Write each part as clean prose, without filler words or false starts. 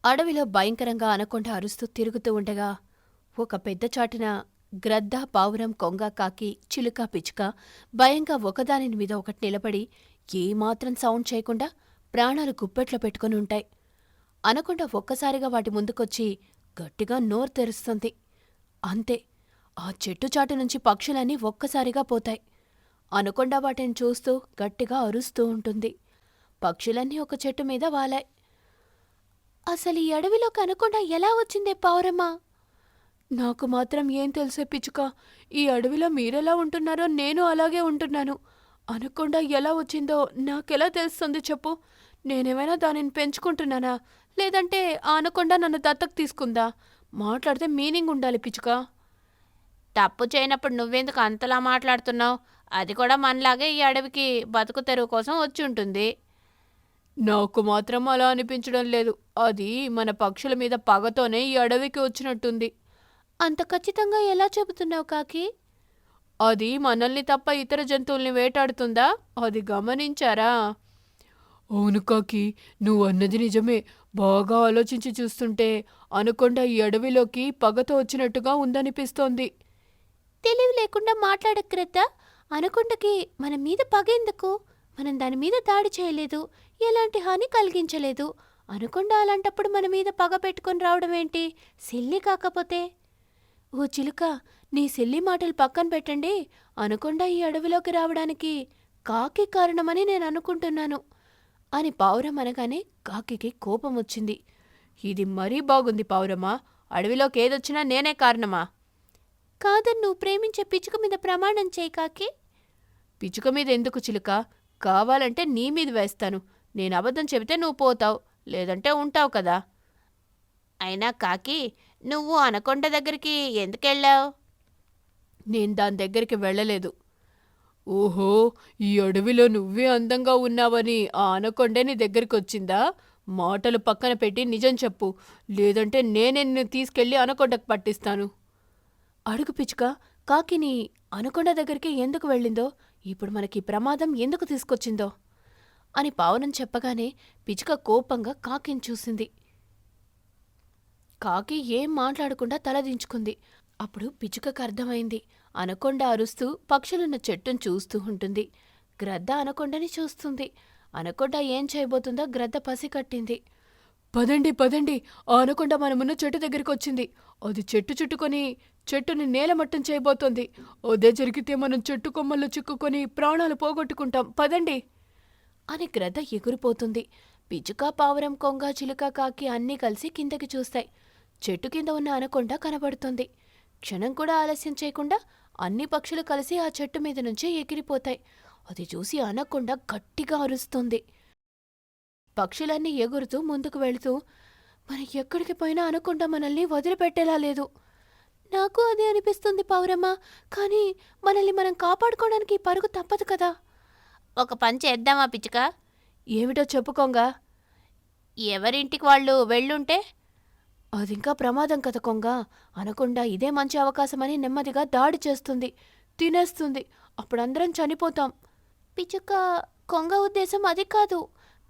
అడవిలో భయంకరంగా అనకొండ అరుస్తూ తిరుగుతూ ఉండగా ఒక పెద్ద చాటున గ్రద్ద, పావురం, కొంగ, కాకి, చిలుక, పిచ్చుక భయంగా ఒకదాని మీద ఒకటి నిలబడి ఏమాత్రం సౌండ్ చేయకుండా ప్రాణాలు గుప్పెట్లో పెట్టుకుని ఉంటాయి. అనకొండ ఒక్కసారిగా వాటి ముందుకొచ్చి గట్టిగా నోరు తెరుస్తుంది. అంతే, ఆ చెట్టు చాటు నుంచి పక్షులన్నీ ఒక్కసారిగా పోతాయి. అనకొండ వాటిని చూస్తూ గట్టిగా అరుస్తూ ఉంటుంది. పక్షులన్నీ ఒక చెట్టు మీద వాలాయి. అసలు ఈ అడవిలోకి అనకొండ ఎలా వచ్చిందే పావురమ్మా? నాకు మాత్రం ఏం తెలుసే పిచ్చుక. ఈ అడవిలో మీరెలా ఉంటున్నారో నేను అలాగే ఉంటున్నాను. అనకొండ ఎలా వచ్చిందో నాకెలా తెలుస్తుంది చెప్పు? నేనేమైనా దానిని పెంచుకుంటున్నానా? లేదంటే ఆ అనకొండ నన్ను దత్తకు తీసుకుందా? మాట్లాడితే మీనింగ్ ఉండాలి పిచ్చుక. తప్పు చేయనప్పుడు నువ్వెందుకు అంతలా మాట్లాడుతున్నావు? అది కూడా మనలాగే ఈ అడవికి బతుకు తెరువు కోసం వచ్చి ఉంటుంది. నాకు మాత్రం అలా అనిపించడం లేదు. అది మన పక్షుల మీద పగతోనే ఈ అడవికి వచ్చినట్టుంది. అంత ఖచ్చితంగా ఎలా చెబుతున్నావు కాకి? అది మనల్ని తప్ప ఇతర జంతువుల్ని వేటాడుతుందా? అది గమనించారా? అవును కాకి, నువ్వు అన్నది నిజమే. బాగా ఆలోచించి చూస్తుంటే అనకొండ ఈ అడవిలోకి పగతో వచ్చినట్టుగా ఉందనిపిస్తోంది. తెలివి లేకుండా మాట్లాడక్రద్దా. అనకొండకి మన మీద పగెందుకు? మనం దాని మీద దాడి చేయలేదు, ఎలాంటి హాని కలిగించలేదు. అనకొండ అలాంటప్పుడు మన మీద పగ పెట్టుకొని రావడం ఏంటి? సిల్లి కాకపోతే. ఓ చిలుక, నీ సిల్లి మాటలు పక్కన పెట్టండి. అనకొండ ఈ అడవిలోకి రావడానికి కాకి కారణమని నేను అనుకుంటున్నాను అని పావురం అనగానే కాకికి కోపం వచ్చింది. ఇది మరీ బాగుంది పావురమా. అడవిలోకి ఏదొచ్చినా నేనే కారణమా? కాదని నువ్వు ప్రేమించే పిచ్చుక మీద ప్రమాణం చేయి కాకి. పిచ్చుక మీద ఎందుకు చిలుక? కావాలంటే నీ మీద వేస్తాను. నేను అబద్ధం చెబితే నువ్వు పోతావు, లేదంటే ఉంటావు కదా. అయినా కాకి, నువ్వు అనకొండ దగ్గరికి ఎందుకెళ్ళావు? నేను దాని దగ్గరికి వెళ్ళలేదు. ఓహో, ఈ అడవిలో నువ్వే అందంగా ఉన్నావని ఆ అనకొండే నీ దగ్గరికొచ్చిందా? మాటలు పక్కన పెట్టి నిజం చెప్పు, లేదంటే నేనే నిన్ను తీసుకెళ్ళి అనకొండకు పట్టిస్తాను. అడుగు పిచ్చుక, కాకిని అనకొండ దగ్గరికి ఎందుకు వెళ్ళిందో, ఇప్పుడు మనకి ప్రమాదం ఎందుకు తీసుకొచ్చిందో అని పావురం చెప్పగానే పిచ్చుక కోపంగా కాకిని చూసింది. కాకి ఏం మాట్లాడకుండా తలదించుకుంది. అప్పుడు పిచ్చుకకు అర్థమైంది. అనకొండ అరుస్తూ పక్షులున్న చెట్టును చూస్తూ ఉంటుంది. గ్రద్ద అనకొండని చూస్తుంది. అనకొండ ఏం చేయబోతుందో గ్రద్ద పసికట్టింది. పదండి పదండి, ఆ అనకొండ మనమున్న చెట్టు దగ్గరికొచ్చింది. అది చెట్టు చుట్టుకొని చెట్టుని నేలమట్టం చేయబోతోంది. అదే జరిగితే మనం చెట్టు కొమ్మల్లో చిక్కుకొని ప్రాణాలు పోగొట్టుకుంటాం. పదండి అని గ్రద్ద ఎగిరిపోతుంది. పిచ్చుక, పావురం, కొంగ, చిలుక, కాకి అన్నీ కలిసి కిందకి చూస్తాయి. చెట్టు కింద ఉన్న అనకొండ కనబడుతుంది. క్షణం కూడా ఆలస్యం చేయకుండా అన్ని పక్షులు కలిసి ఆ చెట్టు మీద నుంచి ఎగిరిపోతాయి. అది చూసి అనకొండ గట్టిగా అరుస్తుంది. పక్షులన్నీ ఎగురుతూ ముందుకు వెళుతూ, మనం ఎక్కడికి పోయినా అనకొండ మనల్ని వదిలిపెట్టేలా లేదు. నాకు అదే అనిపిస్తుంది పావురమ్మ. కానీ మనల్ని మనం కాపాడుకోవడానికి పరుగు తప్పదు కదా. ఒక పని చేద్దామా పిచ్చుక? ఏమిటో చెప్పుకోంగా. ఎవరింటికి వాళ్ళు వెళ్ళుంటే? అదింకా ప్రమాదం కదా కొంగ. అనకుండా ఇదే మంచి అవకాశమని నెమ్మదిగా దాడి చేస్తుంది, తినేస్తుంది. అప్పుడందరం చనిపోతాం. పిచ్చుక, కొంగ ఉద్దేశం అది కాదు.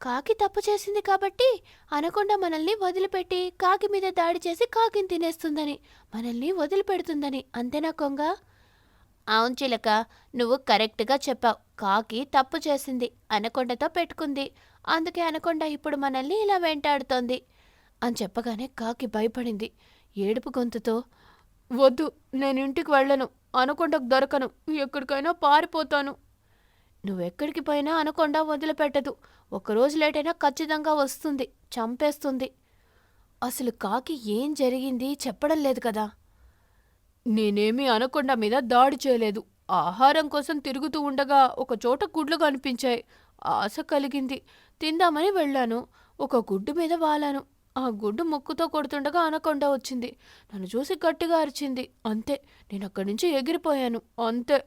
కాకి తప్పు చేసింది కాబట్టి అనకొండ మనల్ని వదిలిపెట్టి కాకి మీద దాడి చేసి కాకిని తినేస్తుందని, మనల్ని వదిలిపెడుతుందని. అంతేనా కొంగ? అవును చిలక, నువ్వు కరెక్ట్గా చెప్పావు. కాకి తప్పు చేసింది, అనకొండతో పెట్టుకుంది. అందుకే అనకొండ ఇప్పుడు మనల్ని ఇలా వెంటాడుతోంది అని చెప్పగానే కాకి భయపడింది. ఏడుపు గొంతుతో, వద్దు, నేను ఇంటికి వెళ్ళను. అనకొండకు దొరకను. ఎక్కడికైనా పారిపోతాను. నువ్వెక్కడికి పోయినా అనకొండ వదిలిపెట్టదు. ఒక్కరోజు లేటైనా ఖచ్చితంగా వస్తుంది, చంపేస్తుంది. అసలు కాకి ఏం జరిగింది చెప్పడం లేదు కదా. నేనేమీ అనకొండ మీద దాడి చేయలేదు. ఆహారం కోసం తిరుగుతూ ఉండగా ఒకచోట గుడ్లు కనిపించాయి. ఆశ కలిగింది, తిందామని వెళ్ళాను. ఒక గుడ్డు మీద వాలాను. ఆ గుడ్డు ముక్కుతో కొడుతుండగా అనకొండ వచ్చింది. నన్ను చూసి గట్టిగా అరిచింది. అంతే, నేనక్కడి నుంచి ఎగిరిపోయాను. అంతే.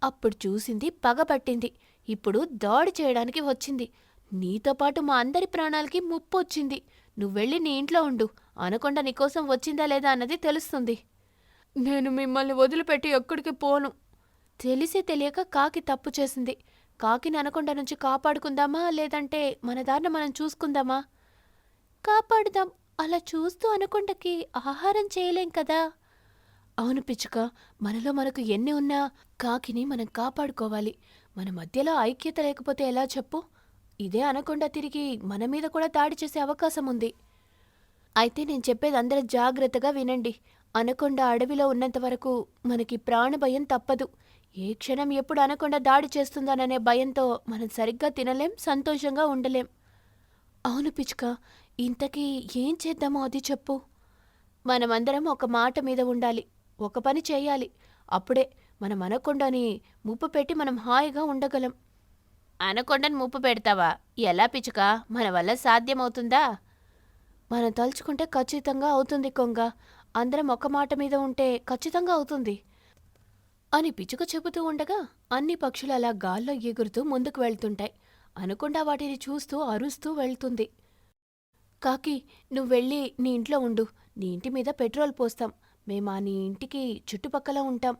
అప్పుడు చూసింది పగపట్టింది. ఇప్పుడు దాడి చేయడానికి వచ్చింది. నీతో పాటు మా అందరి ప్రాణాలకి ముప్పు వచ్చింది. నువ్వెళ్ళి నీ ఇంట్లో ఉండు. అనకొండ నీకోసం వచ్చిందా లేదా అన్నది తెలుస్తుంది. నేను మిమ్మల్ని వదిలిపెట్టి ఎక్కడికి పోను. తెలిసి తెలియక కాకి తప్పు చేసింది. కాకిని అనకొండ నుంచి కాపాడుకుందామా, లేదంటే మన దారిన మనం చూసుకుందామా? కాపాడుదాం. అలా చూస్తూ అనకొండకి ఆహారం చేయలేం కదా. అవును పిచ్చుక, మనలో మనకు ఎన్ని ఉన్నా కాకిని మనం కాపాడుకోవాలి. మన మధ్యలో ఐక్యత లేకపోతే ఎలా చెప్పు? ఇదే అనకొండ తిరిగి మన మీద కూడా దాడి చేసే అవకాశం ఉంది. అయితే నేను చెప్పేది అందరూ జాగ్రత్తగా వినండి. అనకొండ అడవిలో ఉన్నంత వరకు మనకి ప్రాణభయం తప్పదు. ఏ క్షణం ఎప్పుడు అనకొండ దాడి చేస్తుందోననే భయంతో మనం సరిగ్గా తినలేం, సంతోషంగా ఉండలేం. అవును పిచ్చుక, ఇంతకీ ఏం చేద్దామో అది చెప్పు. మనమందరం ఒక మాట మీద ఉండాలి. ఒక పని చేయాలి. అప్పుడే మనం అనకొండని ముప్పు పెట్టి మనం హాయిగా ఉండగలం. అనకొండని ముప్పు పెడతావా? ఎలా పిచ్చుక? మన వల్ల సాధ్యమవుతుందా? మనం తలుచుకుంటే ఖచ్చితంగా అవుతుంది కొంగ. అందరం ఒక మాట మీద ఉంటే ఖచ్చితంగా అవుతుంది అని పిచ్చుక చెబుతూ ఉండగా అన్ని పక్షులు అలా గాల్లో ఎగురుతూ ముందుకు వెళ్తుంటాయి. అనకుండా వాటిని చూస్తూ అరుస్తూ వెళ్తుంది. కాకి, నువ్వెళ్ళి నీ ఇంట్లో ఉండు. నీ ఇంటి మీద పెట్రోల్ పోస్తాం. మేమా నీ ఇంటికి చుట్టుపక్కల ఉంటాం.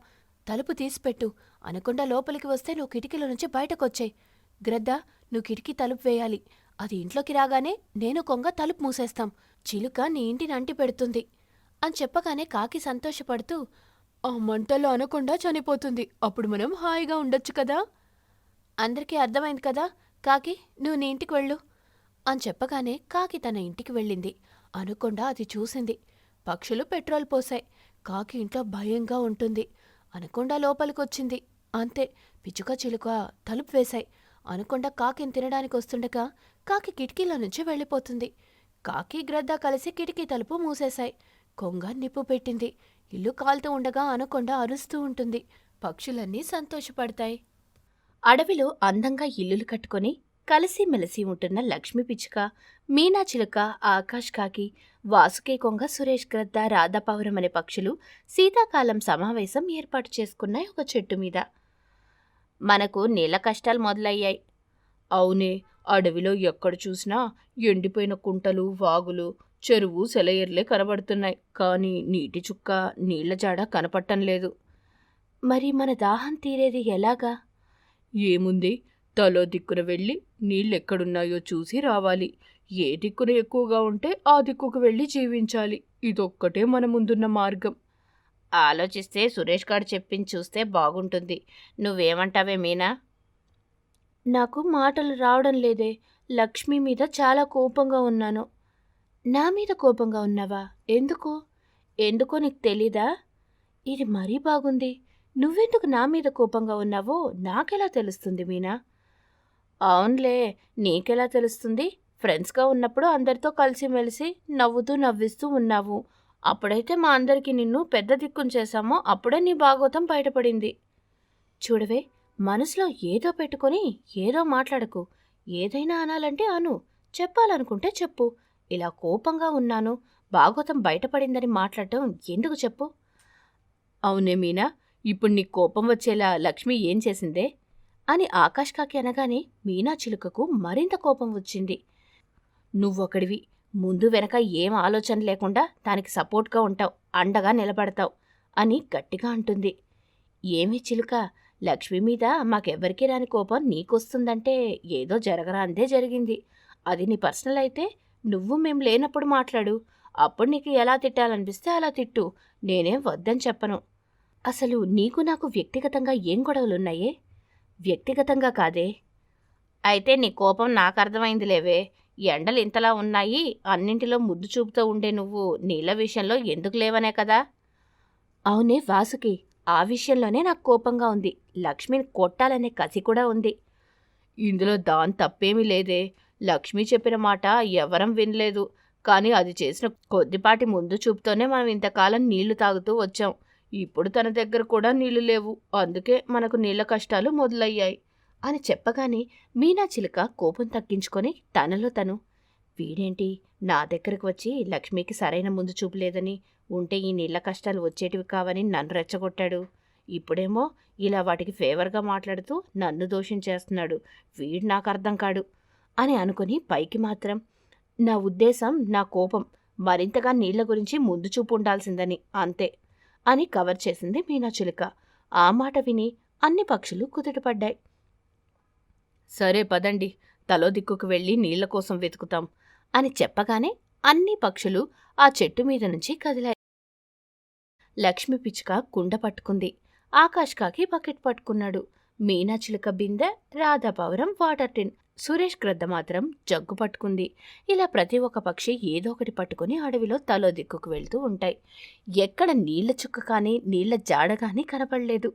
తలుపు తీసిపెట్టు. అనకుండా లోపలికి వస్తే నువ్వు కిటికీలో నుంచి బయటకొచ్చేయ్. గ్రద్ద, నువ్వు కిటికీ తలుపు వేయాలి. అది ఇంట్లోకి రాగానే నేను కొంగ తలుపు మూసేస్తాం. చిలుక నీ ఇంటిని అంటి పెడుతుంది అని చెప్పగానే కాకి సంతోషపడుతూ, ఆ మంటల్లో అనకుండా చనిపోతుంది. అప్పుడు మనం హాయిగా ఉండొచ్చు కదా. అందరికీ అర్థమైంది కదా. కాకి, నువ్వు నీ ఇంటికి వెళ్ళు అని చెప్పగానే కాకి తన ఇంటికి వెళ్ళింది. అనకుండా అది చూసింది. పక్షులు పెట్రోల్ పోసాయి. కాకి ఇంట్లో భయంగా ఉంటుంది. అనకుండా లోపలికొచ్చింది. అంతే, పిచ్చుక చిలుక తలుపు వేశాయి. అనకుండా కాకిని తినడానికి వస్తుండగా కాకి కిటికీలో నుంచి వెళ్ళిపోతుంది. కాకి గ్రద్ద కలిసి కిటికీ తలుపు మూసేశాయి. కొంగ నిప్పు పెట్టింది. ఇల్లు కాలుతూ ఉండగా అనకొండ అరుస్తూ ఉంటుంది. పక్షులన్నీ సంతోషపడతాయి. అడవిలో అందంగా ఇల్లులు కట్టుకొని కలిసిమెలిసి ఉంటున్న లక్ష్మీ పిచ్చుక, మీనా చిలుక, ఆకాష్ కాకి, వాసుకి కొంగ, సురేష్ గ్రద్ద, రాధాపౌరం అనే పక్షులు శీతాకాలం సమావేశం ఏర్పాటు చేసుకున్నాయి ఒక చెట్టు మీద. మనకు నీళ్ళ కష్టాలు మొదలయ్యాయి. అవునే, అడవిలో ఎక్కడ చూసినా ఎండిపోయిన కుంటలు, వాగులు, చెరువు, సెలయేర్లే కనబడుతున్నాయి. కానీ నీటి చుక్క, నీళ్ల జాడ కనపట్టం లేదు. మరి మన దాహం తీరేది ఎలాగా? ఏముంది, తలో దిక్కున వెళ్ళి నీళ్ళెక్కడున్నాయో చూసి రావాలి. ఏ దిక్కున ఎక్కువగా ఉంటే ఆ దిక్కుకు వెళ్ళి జీవించాలి. ఇదొక్కటే మన ముందున్న మార్గం. ఆలోచిస్తే సురేష్ గారు చెప్పింది చూస్తే బాగుంటుంది. నువ్వేమంటావే మీనా? నాకు మాటలు రావడం లేదే. లక్ష్మి మీద చాలా కోపంగా ఉన్నాను. నా మీద కోపంగా ఉన్నావా? ఎందుకు? ఎందుకో నీకు తెలీదా? ఇది మరీ బాగుంది. నువ్వెందుకు నా మీద కోపంగా ఉన్నావో నాకెలా తెలుస్తుంది మీనా? అవునులే, నీకెలా తెలుస్తుంది? ఫ్రెండ్స్గా ఉన్నప్పుడు అందరితో కలిసిమెలిసి నవ్వుతూ నవ్విస్తూ ఉన్నావు. అప్పుడైతే మా అందరికీ నిన్ను పెద్ద దిక్కును చేశామో అప్పుడే నీ భాగోతం బయటపడింది. చూడవే, మనసులో ఏదో పెట్టుకొని ఏదో మాట్లాడకు. ఏదైనా అనాలంటే అను, చెప్పాలనుకుంటే చెప్పు. ఇలా కోపంగా ఉన్నాను, భాగోతం బయటపడిందని మాట్లాడటం ఎందుకు చెప్పు? అవునే మీనా, ఇప్పుడు నీ కోపం వచ్చేలా లక్ష్మి ఏం చేసిందే అని ఆకాష్ కాకి అనగానే మీనా చిలుకకు మరింత కోపం వచ్చింది. నువ్వొకడివి, ముందు వెనక ఏం ఆలోచన లేకుండా దానికి సపోర్ట్గా ఉంటావు, అండగా నిలబడతావు అని గట్టిగా అంటుంది. ఏమీ చిలుక, లక్ష్మి మీద మాకెవ్వరికీ రాని కోపం నీకొస్తుందంటే ఏదో జరగరాందే జరిగింది. అది నీ పర్సనల్ అయితే నువ్వు మేం లేనప్పుడు మాట్లాడు. అప్పుడు నీకు ఎలా తిట్టాలనిపిస్తే అలా తిట్టు. నేనేం వద్దని చెప్పను. అసలు నీకు నాకు వ్యక్తిగతంగా ఏం గొడవలున్నాయే? వ్యక్తిగతంగా కాదే. అయితే నీ కోపం నాకర్థమైందిలేవే. ఎండలు ఇంతలా ఉన్నాయి, అన్నింటిలో ముద్దు చూపుతూ ఉండే నువ్వు నీళ్ళ విషయంలో ఎందుకు లేవనే కదా. అవునే వాసుకి, ఆ విషయంలోనే నాకు కోపంగా ఉంది. లక్ష్మిని కొట్టాలనే కసి కూడా ఉంది. ఇందులో దాని తప్పేమీ లేదే. లక్ష్మి చెప్పిన మాట ఎవరం వినలేదు. కానీ అది చేసిన కొద్దిపాటి ముందు చూపుతోనే మనం ఇంతకాలం నీళ్లు తాగుతూ వచ్చాం. ఇప్పుడు తన దగ్గర కూడా నీళ్లు లేవు. అందుకే మనకు నీళ్ల కష్టాలు మొదలయ్యాయి అని చెప్పగానే మీనా చిలుక కోపం తగ్గించుకొని తనలో తను, వీడేంటి నా దగ్గరకు వచ్చి లక్ష్మికి సరైన ముందు చూపు లేదని, ఉంటే ఈ నీళ్ల కష్టాలు వచ్చేటివి కావని నన్ను రెచ్చగొట్టాడు. ఇప్పుడేమో ఇలా వాటికి ఫేవర్గా మాట్లాడుతూ నన్ను దోషం చేస్తున్నాడు. వీడు నాకు అర్థం కాడు అని అనుకుని పైకి మాత్రం, నా ఉద్దేశం, నా కోపం మరింతగా నీళ్ల గురించి ముందు చూపు ఉండాల్సిందని, అంతే అని కవర్ చేసింది మీనా చిలుక. ఆ మాట విని అన్ని పక్షులు కుదుటపడ్డాయి. సరే పదండి, తలో దిక్కుకు వెళ్ళి నీళ్ల కోసం వెతుకుతాం అని చెప్పగానే అన్ని పక్షులు ఆ చెట్టు మీద నుంచి కదిలాయి. లక్ష్మి పిచ్చుక కుండ పట్టుకుంది, ఆకాష్ కాకి బకెట్ పట్టుకున్నాడు, మీనా చిలుక బిందె, రాధాపావురం వాటర్ టిన్, సురేష్ గ్రద్ద మాత్రం జగ్గు పట్టుకుంది. ఇలా ప్రతి ఒక్క పక్షి ఏదో ఒకటి పట్టుకుని అడవిలో తలో దిక్కుకు వెళ్తూ ఉంటాయి. ఎక్కడ నీళ్ల చుక్క కానీ నీళ్ల జాడ కానీ కనపడలేదు.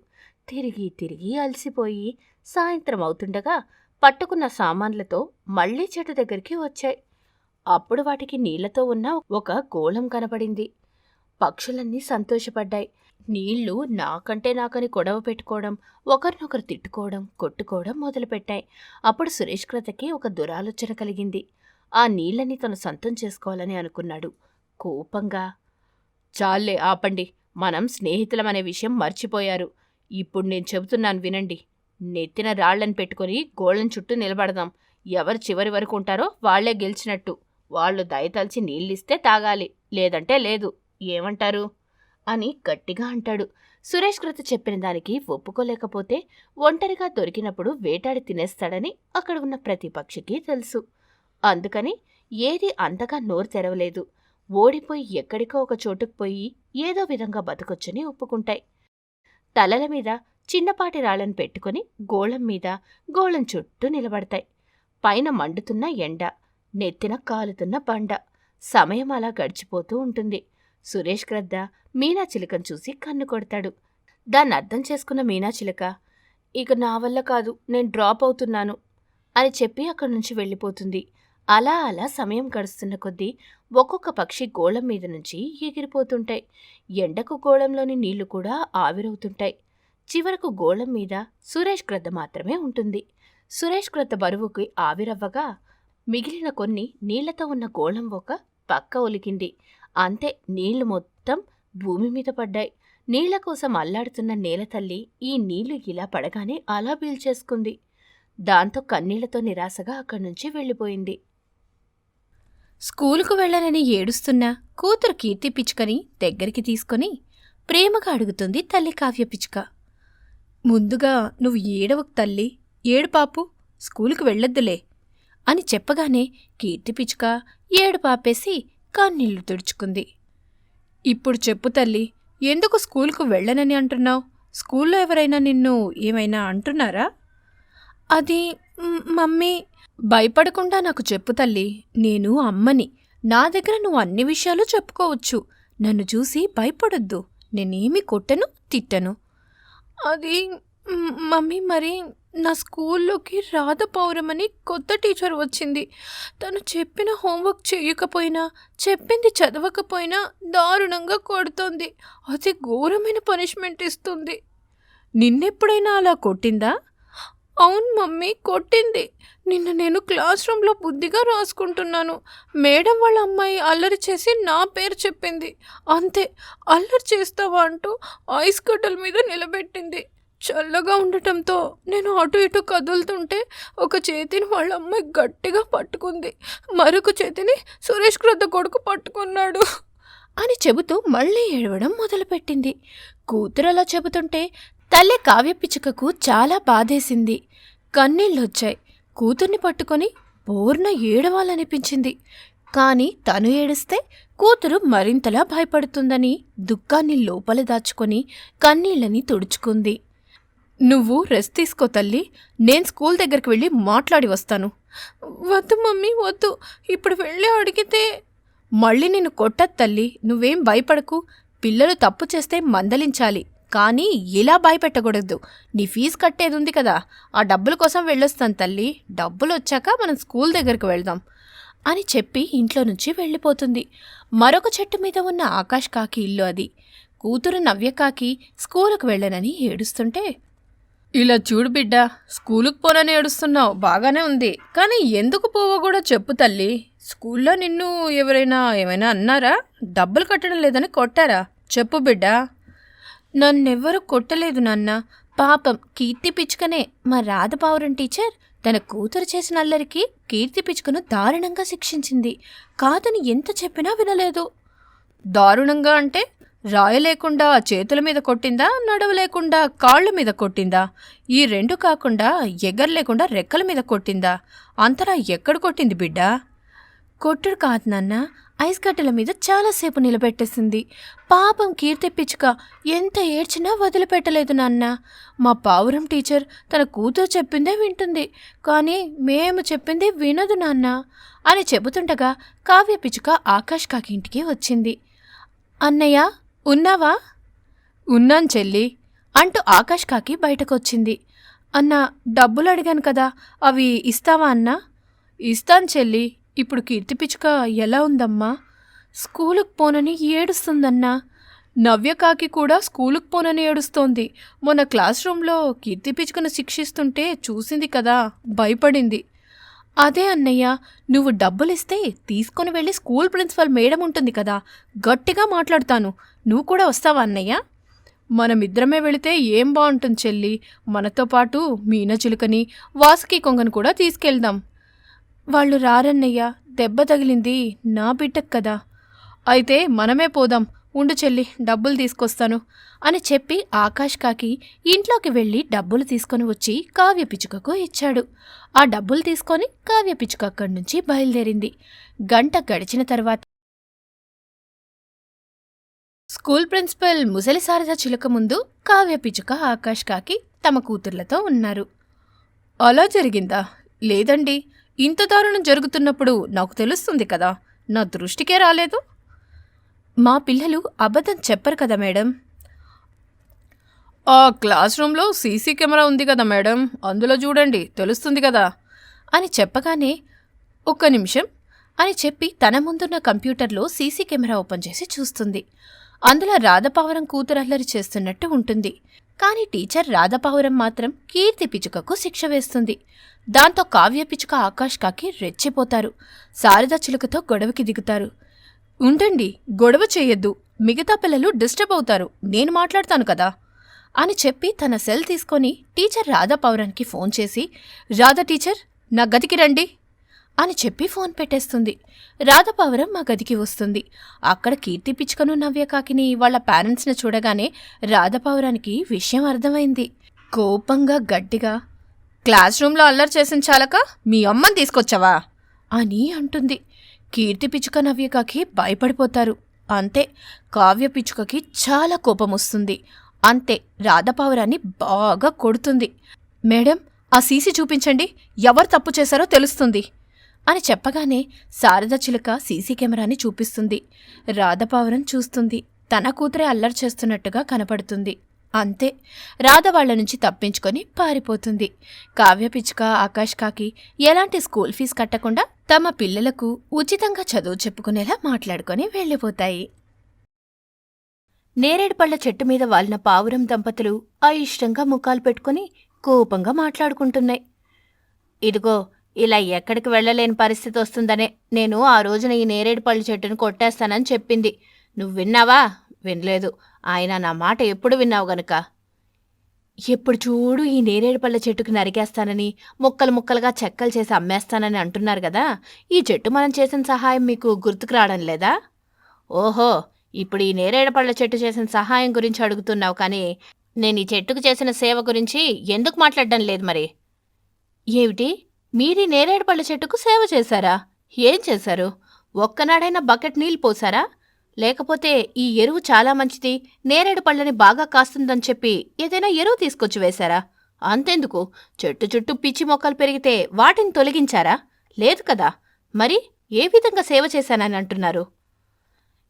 తిరిగి తిరిగి అలసిపోయి సాయంత్రం అవుతుండగా పట్టుకున్న సామాన్లతో మళ్లీ చెట్టు దగ్గరికి వచ్చాయి. అప్పుడు వాటికి నీళ్లతో ఉన్న ఒక గోళం కనపడింది. పక్షులన్నీ సంతోషపడ్డాయి. నీళ్లు నాకని గొడవ పెట్టుకోవడం, ఒకరినొకరు తిట్టుకోవడం, కొట్టుకోవడం మొదలుపెట్టాయి. అప్పుడు సురేష్ క్రతకి ఒక దురాలోచన కలిగింది. ఆ నీళ్లని తను సొంతం చేసుకోవాలని అనుకున్నాడు. కోపంగా, చాలే ఆపండి, మనం స్నేహితులమనే విషయం మర్చిపోయారు. ఇప్పుడు నేను చెబుతున్నాను వినండి. నెత్తిన రాళ్లను పెట్టుకుని గోళం చుట్టూ నిలబడదాం. ఎవరు చివరి వరకు ఉంటారో వాళ్లే గెలిచినట్టు. వాళ్ళు దయతలిచి నీళ్ళిస్తే తాగాలి, లేదంటే లేదు. ఏమంటారు అని గట్టిగా అంటాడు. సురేష్ కృత చెప్పిన దానికి ఒప్పుకోలేకపోతే ఒంటరిగా దొరికినప్పుడు వేటాడి తినేస్తాడని అక్కడ ఉన్న ప్రతి పక్షికి తెలుసు. అందుకని ఏది అంతగా నోరు తెరవలేదు. ఓడిపోయి ఎక్కడికో ఒక చోటుకు పోయి ఏదో విధంగా బతకొచ్చని ఒప్పుకుంటాయి. తలల మీద చిన్నపాటి రాళ్లను పెట్టుకుని గోళం మీద గోళం చుట్టూ నిలబడతాయి. పైన మండుతున్న ఎండ, నెత్తిన కాలుతున్న బండ. సమయం అలా గడిచిపోతూ ఉంటుంది. సురేష్ గ్రద్ద మీనా చిలుకను చూసి కన్ను కొడతాడు. దాన్ని అర్థం చేసుకున్న మీనా చిలుక, ఇక నా వల్ల కాదు, నేను డ్రాప్ అవుతున్నాను అని చెప్పి అక్కడి నుంచి వెళ్ళిపోతుంది. అలా అలా సమయం గడుస్తున్న కొద్దీ ఒక్కొక్క పక్షి గోళం మీద నుంచి ఎగిరిపోతుంటాయి. ఎండకు గోళంలోని నీళ్లు కూడా ఆవిరవుతుంటాయి. చివరకు గోళం మీద సురేష్ గ్రద్ద మాత్రమే ఉంటుంది. సురేష్ గ్రద్ద బరువుకి ఆవిరవ్వగా మిగిలిన కొన్ని నీళ్లతో ఉన్న గోళం ఒక పక్క ఒలికింది. అంతే, నీళ్లు మొత్తం భూమి మీద పడ్డాయి. నీళ్ల కోసం అల్లాడుతున్న నేలతల్లి ఈ నీళ్లు ఇలా పడగానే అలా పీల్చేసుకుంది. దాంతో కన్నీళ్లతో నిరాశగా అక్కడి నుంచి వెళ్ళిపోయింది. స్కూలుకు వెళ్లనని ఏడుస్తున్న కూతురు కీర్తి పిచ్చుకని దగ్గరికి తీసుకుని ప్రేమగా అడుగుతుంది తల్లి కావ్య పిచ్చుక. ముందుగా నువ్వు ఏడవకు తల్లి, ఏడు పాపు, స్కూలుకు వెళ్ళొద్దులే అని చెప్పగానే కీర్తి పిచ్చుక ఏడు పాపేసి కన్నీళ్లు తుడుచుకుంది. ఇప్పుడు చెప్పు తల్లి, ఎందుకు స్కూలుకు వెళ్ళనని అంటున్నావు? స్కూల్లో ఎవరైనా నిన్ను ఏమైనా అంటున్నారా? అది మమ్మీ. భయపడకుండా నాకు చెప్పు తల్లి, నేను అమ్మని. నా దగ్గర నువ్వు అన్ని విషయాలు చెప్పుకోవచ్చు. నన్ను చూసి భయపడొద్దు. నేనేమి కొట్టను, తిట్టను. అది మమ్మీ, మరి నా స్కూల్లోకి రాధపౌరం అని కొత్త టీచర్ వచ్చింది. తను చెప్పిన హోంవర్క్ చేయకపోయినా, చెప్పింది చదవకపోయినా దారుణంగా కొడుతోంది. అది ఘోరమైన పనిష్మెంట్ ఇస్తుంది. నిన్నెప్పుడైనా అలా కొట్టిందా? అవును మమ్మీ, కొట్టింది. నిన్న నేను క్లాస్ రూమ్లో బుద్ధిగా రాసుకుంటున్నాను. మేడం వాళ్ళ అమ్మాయి అల్లరి చేసి నా పేరు చెప్పింది. అంతే, అల్లరి చేస్తావా అంటూ ఐస్ గడ్డల మీద నిలబెట్టింది. చల్లగా ఉండటంతో నేను అటు ఇటు కదులుతుంటే ఒక చేతిని వాళ్ళ అమ్మాయి గట్టిగా పట్టుకుంది, మరొక చేతిని సురేష్ గ్రద్ద కొడుకు పట్టుకున్నాడు అని చెబుతూ మళ్ళీ ఏడవడం మొదలుపెట్టింది. కూతురు అలా చెబుతుంటే తల్లి కావ్య పిచ్చుకకు చాలా బాధేసింది. కన్నీళ్ళొచ్చాయి. కూతుర్ని పట్టుకొని బోర్న ఏడవాలనిపించింది. కాని తను ఏడిస్తే కూతురు మరింతలా భయపడుతుందని దుఃఖాన్ని లోపల దాచుకొని కన్నీళ్ళని తుడుచుకుంది. నువ్వు రెస్ట్ తీసుకో తల్లి, నేను స్కూల్ దగ్గరికి వెళ్ళి మాట్లాడి వస్తాను. వద్దు మమ్మీ, వద్దు. ఇప్పుడు వెళ్ళి అడిగితే మళ్ళీ నిన్ను కొట్టదు తల్లి. నువ్వేం భయపడకు. పిల్లలు తప్పు చేస్తే మందలించాలి, కానీ ఇలా భయపెట్టకూడదు. నీ ఫీజు కట్టేది ఉంది కదా, ఆ డబ్బుల కోసం వెళ్ళొస్తాను తల్లి. డబ్బులు వచ్చాక మనం స్కూల్ దగ్గరికి వెళ్దాం అని చెప్పి ఇంట్లో నుంచి వెళ్ళిపోతుంది. మరొక చెట్టు మీద ఉన్న ఆకాష్ కాకి ఇల్లు అది. కూతురు నవ్యకాకి స్కూలుకు వెళ్ళనని ఏడుస్తుంటే, ఇలా చూడు బిడ్డ, స్కూలుకు పోనని ఏడుస్తున్నావు, బాగానే ఉంది. కానీ ఎందుకు పోవో కూడా చెప్పు తల్లి. స్కూల్లో నిన్ను ఏమైనా అన్నారా? డబ్బులు కట్టడం లేదని కొట్టారా? చెప్పు బిడ్డ. నన్నెవ్వరూ కొట్టలేదు నాన్న. పాపం కీర్తి పిచ్చుకనే, మా రాధపావురం టీచర్ తన కూతురు చేసిన అల్లరికి కీర్తి పిచ్చుకను దారుణంగా శిక్షించింది. కాదని ఎంత చెప్పినా వినలేదు. దారుణంగా అంటే రాయలేకుండా చేతుల మీద కొట్టిందా, నడవలేకుండా కాళ్ళ మీద కొట్టిందా? ఈ రెండు కాకుండా ఎగరలేకుండా రెక్కల మీద కొట్టిందా? అంతలా ఎక్కడ కొట్టింది బిడ్డా? కొట్టుడు కాదు నాన్న, ఐస్ కట్టెల మీద చాలాసేపు నిలబెట్టేసింది. పాపం కీర్తి పిచ్చుక ఎంత ఏడ్చినా వదిలిపెట్టలేదు నాన్న. మా పావురం టీచర్ తన కూతురు చెప్పిందే వింటుంది, కానీ మేము చెప్పింది వినదు నాన్న అని చెబుతుండగా కావ్య పిచ్చుక ఆకాష్ కాకి ఇంటికి వచ్చింది. అన్నయ్య ఉన్నావా? ఉన్నాను చెల్లి అంటూ ఆకాష్ కాకి బయటకొచ్చింది. అన్నా, డబ్బులు అడిగాను కదా, అవి ఇస్తావా అన్నా? ఇస్తాను చెల్లి. ఇప్పుడు కీర్తి పిచ్చుక ఎలా ఉందమ్మా? స్కూలుకు పోనని ఏడుస్తుందన్నా. నవ్యకాకి కూడా స్కూలుకు పోనని ఏడుస్తోంది. మొన్న క్లాస్ రూంలో కీర్తి పిచ్చుకను శిక్షిస్తుంటే చూసింది కదా, భయపడింది. అదే అన్నయ్య, నువ్వు డబ్బులిస్తే తీసుకొని వెళ్ళి స్కూల్ ప్రిన్సిపల్ మేడం ఉంటుంది కదా, గట్టిగా మాట్లాడతాను. నువ్వు కూడా వస్తావా అన్నయ్య? మనమిద్దరమే వెళితే ఏం బాగుంటుంది చెల్లి. మనతో పాటు మీన చిలుకని, వాసుకి కొంగను కూడా తీసుకెళ్దాం. వాళ్ళు రారన్నయ్య, దెబ్బ తగిలింది నా బిడ్డకు కదా. అయితే మనమే పోదాం. ఉండు చెల్లి, డబ్బులు తీసుకొస్తాను అని చెప్పి ఆకాష్ కాకి ఇంట్లోకి వెళ్ళి డబ్బులు తీసుకొని వచ్చి కావ్య పిచ్చుకకు ఇచ్చాడు. ఆ డబ్బులు తీసుకొని కావ్య పిచ్చుక అక్కడి నుంచి బయలుదేరింది. గంట గడిచిన తర్వాత స్కూల్ ప్రిన్సిపల్ ముసలి శారద చిలుక ముందు కావ్య పిచ్చుక ఆకాష్ కాకి తమ కూతుర్లతో ఉన్నారు. అలా జరిగిందా? లేదండి, ఇంత దారుణం జరుగుతున్నప్పుడు నాకు తెలుస్తుంది కదా, నా దృష్టికే రాలేదు. మా పిల్లలు అబద్ధం చెప్పరు కదా మేడం. ఆ క్లాస్ రూమ్లో సీసీ కెమెరా ఉంది కదా మేడం, అందులో చూడండి, తెలుస్తుంది కదా అని చెప్పగానే ఒక్క నిమిషం అని చెప్పి తన ముందున్న కంప్యూటర్లో సీసీ కెమెరా ఓపెన్ చేసి చూస్తుంది. అందులో రాధపావురం కూతురు అల్లరి చేస్తున్నట్టు ఉంటుంది. కానీ టీచర్ రాధపావురం మాత్రం కీర్తి పిచ్చుకకు శిక్ష వేస్తుంది. దాంతో కావ్య పిచ్చుక ఆకాష్ కాకి రెచ్చిపోతారు. శారదా చిలుకతో గొడవకి దిగుతారు. ఉండండి, గొడవ చేయొద్దు, మిగతా పిల్లలు డిస్టర్బ్ అవుతారు, నేను మాట్లాడతాను కదా అని చెప్పి తన సెల్ తీసుకొని టీచర్ రాధాపావురానికి ఫోన్ చేసి, రాధా టీచర్, నా గదికి రండి అని చెప్పి ఫోన్ పెట్టేస్తుంది. రాధపావురం మా గదికి వస్తుంది. అక్కడ కీర్తి పిచ్చుకను నవ్యకాకిని వాళ్ళ పేరెంట్స్ని చూడగానే రాధపావురానికి విషయం అర్థమైంది. కోపంగా గట్టిగా, క్లాస్ రూమ్లో అల్లరి చేసిన చాలక మీ అమ్మని తీసుకొచ్చావా అని అంటుంది. కీర్తి పిచ్చుక నవ్యకాకి భయపడిపోతారు. అంతే, కావ్య పిచ్చుకకి చాలా కోపం వస్తుంది. అంతే, రాధపావురాన్ని బాగా కొడుతుంది. మేడం, ఆ సీసీ చూపించండి, ఎవరు తప్పు చేశారో తెలుస్తుంది అని చెప్పగానే శారద చిలుక సీసీ కెమెరాని చూపిస్తుంది. రాధపావురం చూస్తుంది. తన కూతురే అల్లరి చేస్తున్నట్టుగా కనపడుతుంది. అంతే, రాధ వాళ్ల నుంచి తప్పించుకొని పారిపోతుంది. కావ్య పిచ్చుక ఆకాష్ కాకి ఎలాంటి స్కూల్ ఫీజు కట్టకుండా తమ పిల్లలకు ఉచితంగా చదువు చెప్పుకునేలా మాట్లాడుకొని వెళ్ళిపోతాయి. నేరేడు పళ్ల చెట్టు మీద వాలిన పావురం దంపతులు అయిష్టంగా ముఖాలు పెట్టుకుని కోపంగా మాట్లాడుకుంటున్నాయి. ఇదిగో, ఇలా ఎక్కడికి వెళ్లలేని పరిస్థితి వస్తుందనే నేను ఆ రోజున ఈ నేరేడు పళ్ళ చెట్టును కొట్టేస్తానని చెప్పింది. నువ్వు విన్నావా? వినలేదు. ఆయన నా మాట ఎప్పుడు విన్నావు గనుక. ఎప్పుడు చూడు ఈ నేరేడు పళ్ళ చెట్టుకు నరికేస్తానని, ముక్కలు ముక్కలుగా చెక్కలు చేసి అమ్మేస్తానని అంటున్నారు కదా, ఈ చెట్టు మనం చేసిన సహాయం మీకు గుర్తుకు రావడం లేదా? ఓహో, ఇప్పుడు ఈ నేరేడు పళ్ళ చెట్టు చేసిన సహాయం గురించి అడుగుతున్నావు, కానీ నేను ఈ చెట్టుకు చేసిన సేవ గురించి ఎందుకు మాట్లాడడం లేదు మరి? ఏమిటి, మీరీ నేరేడు పళ్ళ చెట్టుకు సేవ చేశారా? ఏం చేశారు? ఒక్కనాడైనా బకెట్ నీళ్ళు పోసారా? లేకపోతే ఈ ఎరువు చాలా మంచిది, నేరేడు పళ్ళని బాగా కాస్తుందని చెప్పి ఏదైనా ఎరువు తీసుకొచ్చి వేశారా? అంతెందుకు, చెట్టు చుట్టూ పిచ్చి మొక్కలు పెరిగితే వాటిని తొలగించారా? లేదు కదా. మరి ఏ విధంగా సేవ చేశానని అంటున్నారు?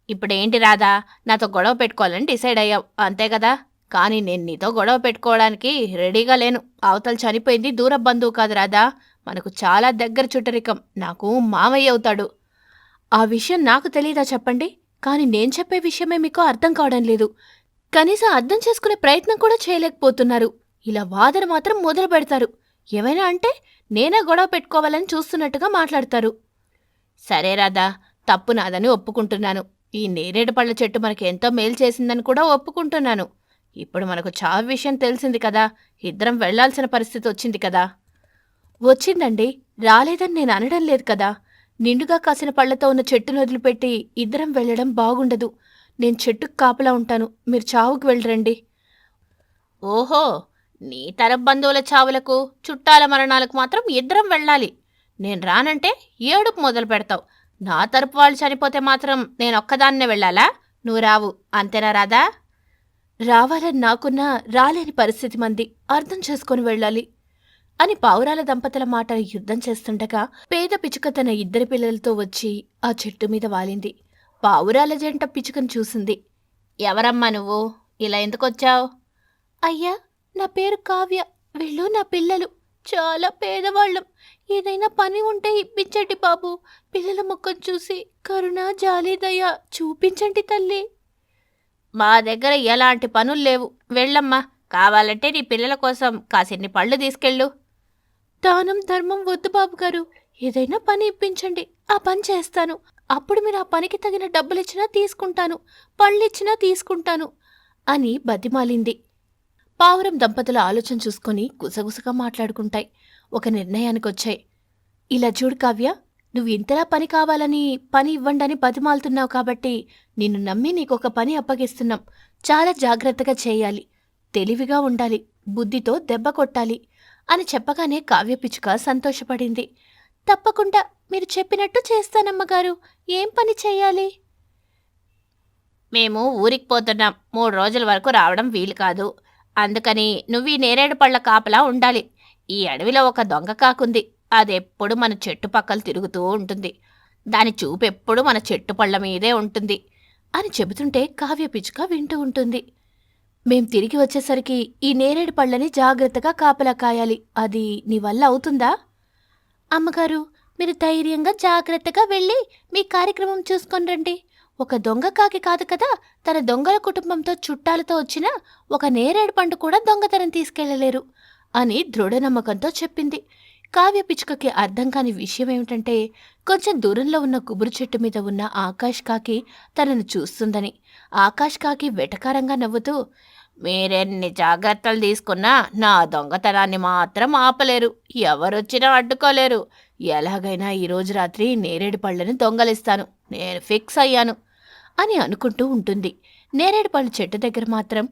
ఇప్పుడేంటి రాధా, నాతో గొడవ పెట్టుకోవాలని డిసైడ్ అయ్యావు అంతే కదా. కానీ నేను నీతో గొడవ పెట్టుకోవడానికి రెడీగా లేను. అవతల చనిపోయింది దూర బంధువు కాదు రాధా, మనకు చాలా దగ్గర చుట్టరికం, నాకు మామయ్య అవుతాడు. ఆ విషయం నాకు తెలీదా చెప్పండి? కానీ నేను చెప్పే విషయమే మీకు అర్థం కావడం లేదు. కనీసం అర్థం చేసుకునే ప్రయత్నం కూడా చేయలేకపోతున్నారు. ఇలా వాదన మాత్రం మొదలు పెడతారు. ఏమైనా అంటే నేనే గొడవ పెట్టుకోవాలని చూస్తున్నట్టుగా మాట్లాడతారు. సరే రాధా, తప్పు నాదని ఒప్పుకుంటున్నాను. ఈ నేరేడు పళ్ళ చెట్టు మనకి ఎంతో మేలు చేసిందని కూడా ఒప్పుకుంటున్నాను. ఇప్పుడు మనకు చావు విషయం తెలిసింది కదా, ఇద్దరం వెళ్లాల్సిన పరిస్థితి వచ్చింది కదా. వచ్చిందండి, రాలేదని నేను అనడం లేదు కదా. నిండుగా కాసిన పళ్లతో ఉన్న చెట్టును వదిలిపెట్టి ఇద్దరం వెళ్లడం బాగుండదు. నేను చెట్టుకు కాపలా ఉంటాను, మీరు చావుకు వెళ్ళరండి. ఓహో, నీ తరం బంధువుల చావులకు, చుట్టాల మరణాలకు మాత్రం ఇద్దరం వెళ్ళాలి. నేను రానంటే ఏడుపు మొదలు పెడతావు. నా తరపు వాళ్ళు చనిపోతే మాత్రం నేనొక్కదాన్నే వెళ్ళాలా? నువ్వు రావు, అంతేనా రాధా? రావాలని నాకున్నా రాలేని పరిస్థితి మంది, అర్థం చేసుకొని వెళ్ళాలి అని పావురాల దంపతుల మాట యుద్ధం చేస్తుండగా పేద పిచుక తన ఇద్దరి పిల్లలతో వచ్చి ఆ చెట్టు మీద వాలింది. పావురాల జంట పిచుకను చూసింది. ఎవరమ్మా నువ్వు? ఇలా ఎందుకొచ్చావు? అయ్యా, నా పేరు కావ్య. వీళ్ళు నా పిల్లలు. చాలా పేదవాళ్ళం. ఏదైనా పని ఉంటే ఇప్పించండి బాబు. పిల్లల ముఖం చూసి కరుణ, జాలి, దయ చూపించండి తల్లి. మా దగ్గర ఎలాంటి పనులు లేవు. వెళ్ళమ్మా, కావాలంటే నీ పిల్లల కోసం కాసిన్ని పళ్ళు తీసుకెళ్ళు. దానం ధర్మం వద్దు బాబు గారు. ఏదైనా పని ఇప్పించండి, ఆ పని చేస్తాను. అప్పుడు మీరు ఆ పనికి తగిన డబ్బులిచ్చినా తీసుకుంటాను, పళ్ళిచ్చినా తీసుకుంటాను అని బతిమాలింది. పావురం దంపతుల ఆలోచన చూసుకొని గుసగుసగా మాట్లాడుకుంటాయి. ఒక నిర్ణయానికొచ్చాయి. ఇలా చూడు కావ్య, నువ్వు ఇంతలా పని కావాలని పని ఇవ్వండని బతిమాలుతున్నావు కాబట్టి నిన్ను నమ్మి నీకొక పని అప్పగిస్తున్నాం. చాలా జాగ్రత్తగా చేయాలి, తెలివిగా ఉండాలి, బుద్ధితో దెబ్బ కొట్టాలి అని చెప్పగానే కావ్య పిచ్చుక సంతోషపడింది. తప్పకుండా మీరు చెప్పినట్టు చేస్తానమ్మగారు. ఏం పని చెయ్యాలి? మేము ఊరికి పోతున్నాం. 3 రోజుల వరకు రావడం వీలు కాదు. అందుకని నువ్వు ఈ నేరేడు పళ్ళ కాపలా ఉండాలి. ఈ అడవిలో ఒక దొంగ కాకుంది. అదెప్పుడు మన చెట్టు పక్కల తిరుగుతూ ఉంటుంది. దాని చూపెప్పుడు మన చెట్టు పళ్ళ మీదే ఉంటుంది అని చెబుతుంటే కావ్య పిచ్చుక వింటూ ఉంటుంది. మేం తిరిగి వచ్చేసరికి ఈ నేరేడు పళ్ళని జాగ్రత్తగా కాపలా కాయాలి. అది నీ వల్ల అవుతుందా? అమ్మగారు, మీరు ధైర్యంగా జాగ్రత్తగా వెళ్ళి మీ కార్యక్రమం చూసుకొని రండి. ఒక దొంగ కాకి కాదు కదా, తన దొంగల కుటుంబంతో చుట్టాలతో వచ్చిన ఒక నేరేడు పండు కూడా దొంగతనం తీసుకెళ్లలేరు అని దృఢ నమ్మకంతో చెప్పింది. కావ్య పిచ్చుకకి అర్థం కాని విషయం ఏమిటంటే, కొంచెం దూరంలో ఉన్న గుబురు చెట్టు మీద ఉన్న ఆకాష్ కాకి తనను చూస్తుందని. ఆకాష్ కాకి వెటకారంగా నవ్వుతూ, మీరెన్ని జాగ్రత్తలు తీసుకున్నా నా దొంగతనాన్ని మాత్రం ఆపలేరు. ఎవరొచ్చినా అడ్డుకోలేరు. ఎలాగైనా ఈరోజు రాత్రి నేరేడు పళ్ళని దొంగలిస్తాను, నేను ఫిక్స్ అయ్యాను అని అనుకుంటూ ఉంటుంది. నేరేడు పళ్ళు చెట్టు దగ్గర మాత్రం,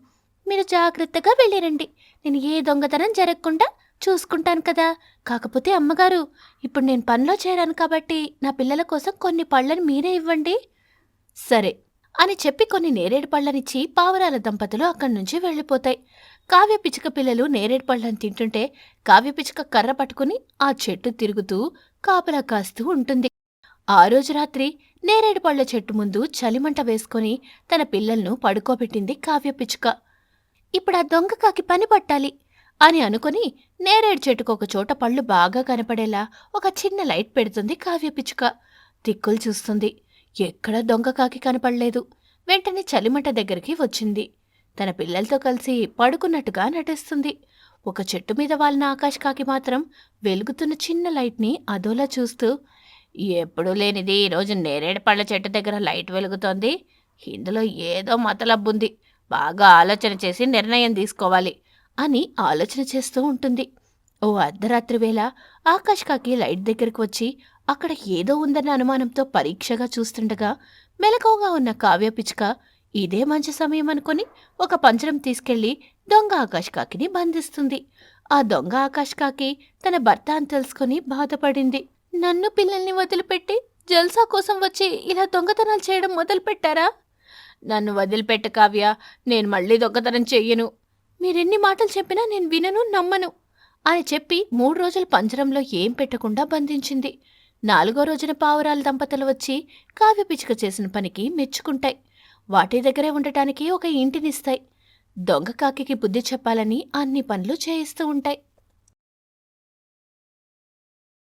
మీరు జాగ్రత్తగా వెళ్ళిరండి, నేను ఏ దొంగతనం జరగకుండా చూసుకుంటాను కదా. కాకపోతే అమ్మగారు, ఇప్పుడు నేను పనిలో చేరాను కాబట్టి నా పిల్లల కోసం కొన్ని పళ్ళని మీరే ఇవ్వండి. సరే అని చెప్పి కొన్ని నేరేడు పళ్ళనిచ్చి పావురాల దంపతులు అక్కడి నుంచి వెళ్ళిపోతాయి. కావ్య పిచ్చుక పిల్లలు నేరేడు పళ్ళని తింటుంటే కావ్య పిచ్చుక కర్ర పట్టుకుని ఆ చెట్టు తిరుగుతూ కాపలా కాస్తూ ఉంటుంది. ఆ రోజు రాత్రి నేరేడు పళ్ళ చెట్టు ముందు చలిమంట వేసుకొని తన పిల్లలను పడుకోబెట్టింది కావ్య పిచ్చుక. ఇప్పుడు ఆ దొంగ కాకి పని పట్టాలి అని అనుకుని నేరేడు చెట్టుకు ఒక చోట పళ్ళు బాగా కనపడేలా ఒక చిన్న లైట్ పెడుతుంది కావ్య పిచ్చుక. దిక్కులు చూస్తుంది. ఎక్కడా దొంగ కాకి కనపడలేదు. వెంటనే చలిమంట దగ్గరికి వచ్చింది. తన పిల్లలతో కలిసి పడుకున్నట్టుగా నటిస్తుంది. ఒక చెట్టు మీద వాలిన ఆకాష్ కాకి మాత్రం వెలుగుతున్న చిన్న లైట్ని అదోలా చూస్తూ, ఎప్పుడూ లేనిది ఈరోజు నేరేడు పళ్ళ చెట్టు దగ్గర లైట్ వెలుగుతోంది. ఇందులో ఏదో మతలబ్బుంది. బాగా ఆలోచన చేసి నిర్ణయం తీసుకోవాలి అని ఆలోచన చేస్తూ ఉంటుంది. ఓ అర్ధరాత్రి వేళ ఆకాష్ కాకి లైట్ దగ్గరకు వచ్చి అక్కడ ఏదో ఉందన్న అనుమానంతో పరీక్షగా చూస్తుండగా మెలకువగా ఉన్న కావ్య పిచ్చుక ఇదే మంచి సమయం అనుకుని ఒక పంజరం తీసుకెళ్లి దొంగ ఆకాష్ కాకిని బంధిస్తుంది. ఆ దొంగ ఆకాష్ కాకి తన భర్త అని తెలుసుకుని బాధపడింది. నన్ను పిల్లల్ని వదిలిపెట్టి జల్సా కోసం వచ్చి ఇలా దొంగతనాలు చేయడం మొదలుపెట్టారా? నన్ను వదిలిపెట్టు కావ్య, నేను మళ్ళీ దొంగతనం చెయ్యను. మీరెన్ని మాటలు చెప్పినా నేను వినను, నమ్మను అని చెప్పి 3 రోజులు పంజరంలో ఏం పెట్టకుండా బంధించింది. 4వ రోజున పావురాల దంపతులు వచ్చి కావ్య పిచ్చుక చేసిన పనికి మెచ్చుకుంటాయి. వాటి దగ్గరే ఉండటానికి ఒక ఇంటినిస్తాయి. దొంగ కాకి బుద్ధి చెప్పాలని అన్ని పనులు చేయిస్తూ ఉంటాయి.